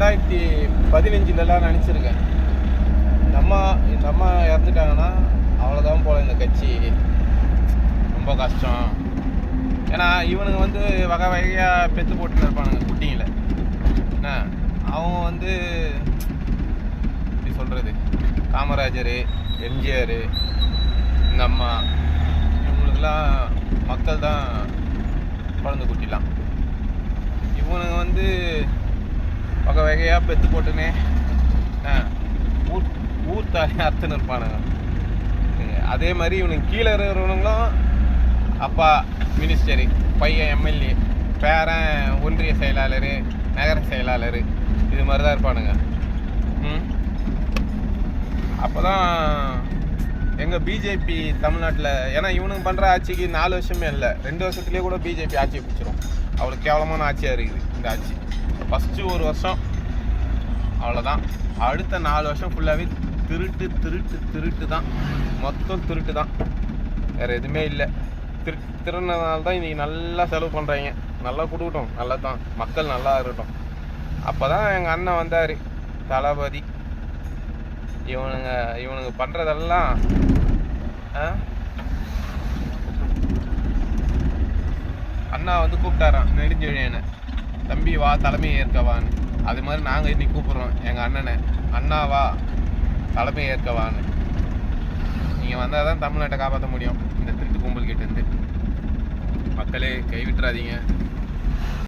2015 நினச்சிருக்கேன். இந்த அம்மா இறந்துட்டாங்கன்னா அவ்வளோதான் போல் இந்த கட்சி ரொம்ப கஷ்டம். ஏன்னா இவனுங்க வந்து வகை வகையாக பெற்று போட்டுன்னு இருப்பானுங்க குட்டிங்களை. என்ன அவங்க வந்து எப்படி சொல்கிறது, காமராஜர், எம்ஜிஆர், இந்த அம்மா இவங்களுக்கெல்லாம் மக்கள் தான் குழந்தை குட்டிலாம். இவனுங்க வந்து வகை வகையாக பெற்று போட்டுன்னு ஊர் தாலி அர்த்தன்னு இருப்பானுங்க. அதே மாதிரி இவனுக்கு கீழே இருக்கிறவனுங்களும் அப்பா மினிஸ்டரு, பையன் எம்எல்ஏ, பேரன் ஒன்றிய செயலாளர், நகர செயலாளர், இது மாதிரி தான் இருப்பானுங்க. அப்போ தான் எங்கள் பிஜேபி தமிழ்நாட்டில், ஏன்னா இவனுக்கு பண்ணுற ஆட்சிக்கு 4 வருஷமே இல்லை, 2 வருஷத்துலேயே கூட பிஜேபி ஆட்சியை பிடிச்சிரும். அவ்வளோ கேவலமான ஆட்சியாக இருக்குது இந்த ஆட்சி. ஃபஸ்ட்டு 1 வருஷம் அவ்வளோதான், அடுத்த 4 வருஷம் ஃபுல்லாகவே திருட்டு திருட்டு திருட்டு தான், மொத்தம் திருட்டு தான், வேறு எதுவுமே இல்லை. திருடினதுனால தான் இன்றைக்கி நல்லா செலவு பண்ணுறாங்க. நல்லா கொடுக்கட்டும், நல்லா தான், மக்கள் நல்லா இருக்கட்டும். அப்போ தான் எங்கள் அண்ணன் வந்தார், தளபதி. இவனுங்க பண்ணுறதெல்லாம் அண்ணா வந்து கூப்பிட்டாரான் நெடுஞ்செழியனை, தம்பி வா தலைமையை ஏற்கவான்னு. அது மாதிரி நாங்கள் இன்னைக்கு கூப்பிட்றோம் எங்கள் அண்ணனை, அண்ணாவா தலைமையை ஏற்கவான்னு. நீங்கள் வந்தால் தான் தமிழ்நாட்டை காப்பாற்ற முடியும் இந்த திருட்டு கும்பல் கிட்டேருந்து. மக்களே கைவிட்டுறாதீங்க.